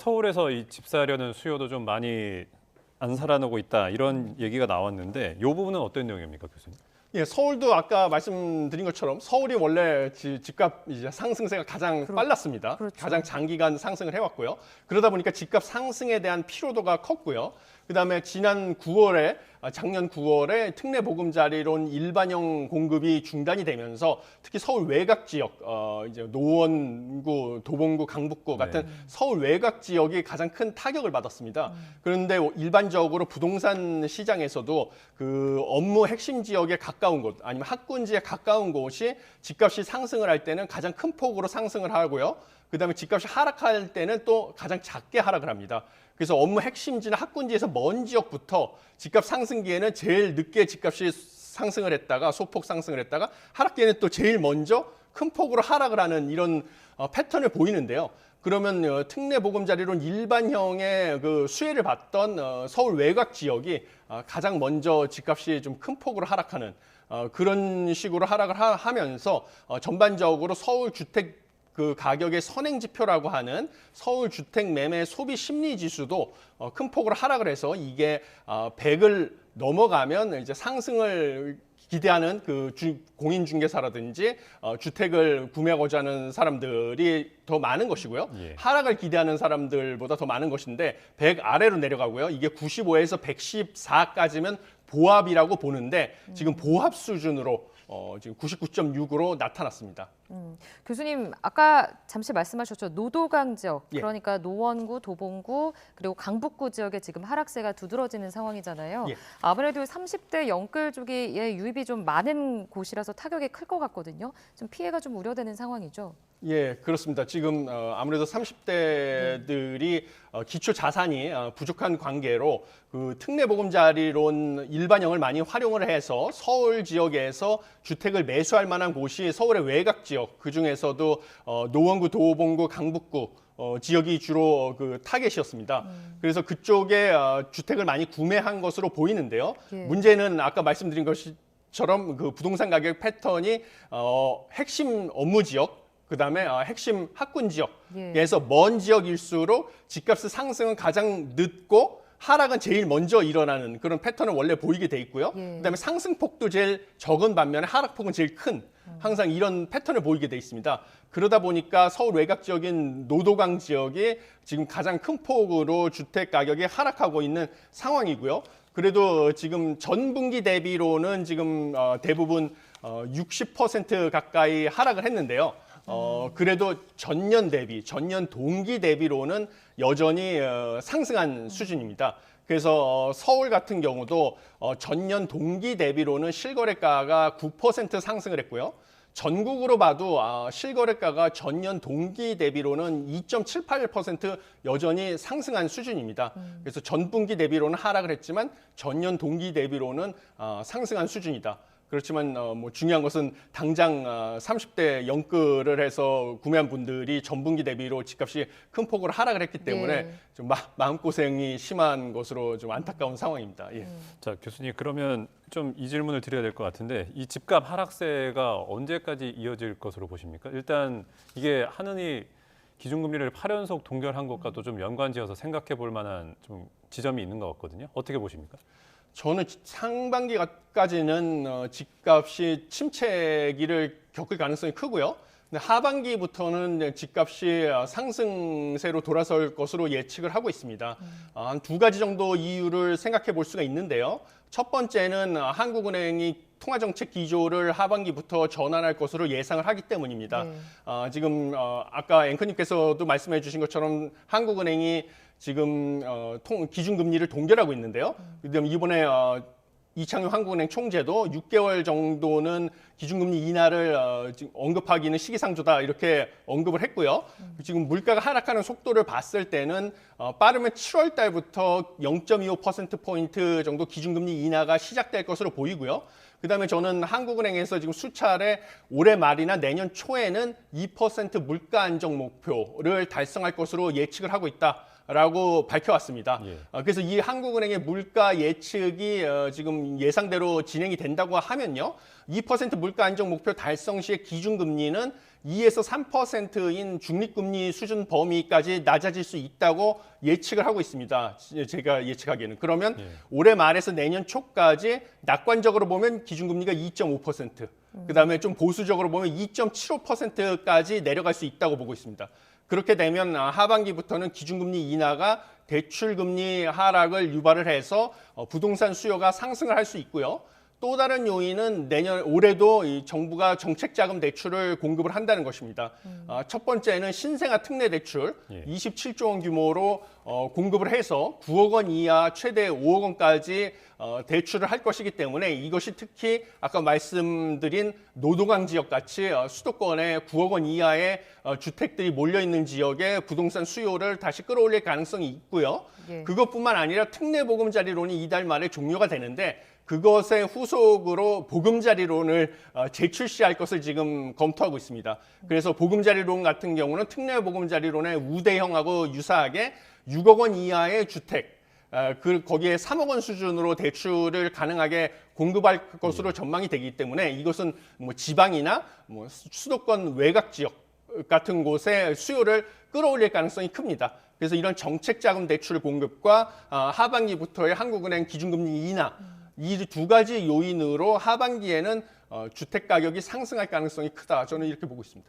서울에서 이 집 사려는 수요도 좀 많이 안 살아나고 있다 이런 얘기가 나왔는데 이 부분은 어떤 내용입니까, 교수님? 예, 서울도 아까 말씀드린 것처럼 서울이 원래 집값 이제 상승세가 가장 빨랐습니다. 그렇죠. 가장 장기간 상승을 해왔고요. 그러다 보니까 집값 상승에 대한 피로도가 컸고요. 그다음에 지난 9월에 작년 9월에 특례 보금자리론 일반형 공급이 중단이 되면서 특히 서울 외곽 지역, 이제 노원구, 도봉구, 강북구 같은 서울 외곽 지역이 가장 큰 타격을 받았습니다. 그런데 일반적으로 부동산 시장에서도 그 업무 핵심 지역에 가까운 곳 아니면 학군지에 가까운 곳이 집값이 상승을 할 때는 가장 큰 폭으로 상승을 하고요. 그다음에 집값이 하락할 때는 또 가장 작게 하락을 합니다. 그래서 업무 핵심지나 학군지에서 먼 지역부터 집값 상승기에는 제일 늦게 집값이 상승을 했다가 소폭 상승을 했다가 하락기에는 또 제일 먼저 큰 폭으로 하락을 하는 이런 패턴을 보이는데요. 그러면 특례 보금자리론 일반형의 그 수혜를 받던 서울 외곽 지역이 가장 먼저 집값이 좀 큰 폭으로 하락하는 그런 식으로 하락을 하면서 전반적으로 서울 주택 그 가격의 선행 지표라고 하는 서울 주택 매매 소비 심리 지수도 큰 폭으로 하락을 해서 이게 100을 넘어가면 이제 상승을 기대하는 그 공인중개사라든지 주택을 구매하고자 하는 사람들이 더 많은 것이고요. 예. 하락을 기대하는 사람들보다 더 많은 것인데 100 아래로 내려가고요. 이게 95에서 114까지면 보합이라고 보는데 지금 보합 수준으로 지금 99.6으로 나타났습니다. 교수님 아까 잠시 말씀하셨죠. 노도강 지역, 예. 그러니까 노원구, 도봉구 그리고 강북구 지역에 지금 하락세가 두드러지는 상황이잖아요. 예. 아무래도 30대 영끌족의 유입이 좀 많은 곳이라서 타격이 클 것 같거든요. 좀 피해가 좀 우려되는 상황이죠. 예, 그렇습니다. 지금 아무래도 30대들이 기초 자산이 부족한 관계로 그 특례보금자리론 일반형을 많이 활용을 해서 서울 지역에서 주택을 매수할 만한 곳이 서울의 외곽 지역, 그 중에서도 노원구, 도봉구, 강북구 지역이 주로 그 타겟이었습니다. 그래서 그쪽에 주택을 많이 구매한 것으로 보이는데요. 예. 문제는 아까 말씀드린 것처럼 그 부동산 가격 패턴이 핵심 업무 지역 그다음에 핵심 학군 지역에서 먼 지역일수록 집값의 상승은 가장 늦고 하락은 제일 먼저 일어나는 그런 패턴을 원래 보이게 돼 있고요. 예. 그다음에 상승폭도 제일 적은 반면에 하락폭은 제일 큰 항상 이런 패턴을 보이게 돼 있습니다. 그러다 보니까 서울 외곽 지역인 노도강 지역이 지금 가장 큰 폭으로 주택 가격이 하락하고 있는 상황이고요. 그래도 지금 전분기 대비로는 지금 대부분 60% 가까이 하락을 했는데요. 그래도 전년 대비, 전년 동기 대비로는 여전히 상승한 수준입니다. 그래서 서울 같은 경우도 전년 동기 대비로는 실거래가가 9% 상승을 했고요. 전국으로 봐도 실거래가가 전년 동기 대비로는 2.78% 여전히 상승한 수준입니다. 그래서 전분기 대비로는 하락을 했지만 전년 동기 대비로는 상승한 수준이다. 그렇지만 뭐 중요한 것은 당장 30대 영끌을 해서 구매한 분들이 전분기 대비로 집값이 큰 폭으로 하락을 했기 때문에 네. 좀 마음고생이 심한 것으로 좀 안타까운 상황입니다. 예. 자, 교수님 그러면 좀 이 질문을 드려야 될 것 같은데 이 집값 하락세가 언제까지 이어질 것으로 보십니까? 일단 이게 하느니 기준금리를 8연속 동결한 것과도 좀 연관지어서 생각해 볼 만한 좀 지점이 있는 것 같거든요. 어떻게 보십니까? 저는 상반기까지는 집값이 침체기를 겪을 가능성이 크고요. 근데 하반기부터는 집값이 상승세로 돌아설 것으로 예측을 하고 있습니다. 한 두 가지 정도 이유를 생각해 볼 수가 있는데요. 첫 번째는 한국은행이 통화정책 기조를 하반기부터 전환할 것으로 예상을 하기 때문입니다. 네. 지금 아까 앵커님께서도 말씀해 주신 것처럼 한국은행이 지금 기준금리를 동결하고 있는데요. 그다음에 이번에 이창용 한국은행 총재도 6개월 정도는 기준금리 인하를 지금 언급하기는 시기상조다 이렇게 언급을 했고요. 지금 물가가 하락하는 속도를 봤을 때는 빠르면 7월 달부터 0.25%포인트 정도 기준금리 인하가 시작될 것으로 보이고요. 그다음에 저는 한국은행에서 지금 수차례 올해 말이나 내년 초에는 2% 물가 안정 목표를 달성할 것으로 예측을 하고 있다라고 밝혀왔습니다. 예. 그래서 이 한국은행의 물가 예측이 지금 예상대로 진행이 된다고 하면요. 2% 물가 안정 목표 달성 시의 기준금리는 2에서 3%인 중립금리 수준 범위까지 낮아질 수 있다고 예측을 하고 있습니다. 제가 예측하기에는. 그러면 예. 올해 말에서 내년 초까지 낙관적으로 보면 기준금리가 2.5%, 그다음에 좀 보수적으로 보면 2.75%까지 내려갈 수 있다고 보고 있습니다. 그렇게 되면 하반기부터는 기준금리 인하가 대출금리 하락을 유발을 해서 부동산 수요가 상승을 할 수 있고요. 또 다른 요인은 올해도 이 정부가 정책자금 대출을 공급을 한다는 것입니다. 첫 번째는 신생아 특례 대출 예. 27조 원 규모로 공급을 해서 9억 원 이하 최대 5억 원까지 대출을 할 것이기 때문에 이것이 특히 아까 말씀드린 노도강 지역 같이 수도권에 9억 원 이하의 주택들이 몰려 있는 지역의 부동산 수요를 다시 끌어올릴 가능성이 있고요. 예. 그것뿐만 아니라 특례 보금자리론이 이달 말에 종료가 되는데 그것의 후속으로 보금자리론을 재출시할 것을 지금 검토하고 있습니다. 그래서 보금자리론 같은 경우는 특례 보금자리론의 우대형하고 유사하게 6억 원 이하의 주택, 거기에 3억 원 수준으로 대출을 가능하게 공급할 것으로 전망이 되기 때문에 이것은 뭐 지방이나 뭐 수도권 외곽 지역 같은 곳에 수요를 끌어올릴 가능성이 큽니다. 그래서 이런 정책자금 대출 공급과 하반기부터의 한국은행 기준금리 인하 이 두 가지 요인으로 하반기에는 주택 가격이 상승할 가능성이 크다. 저는 이렇게 보고 있습니다.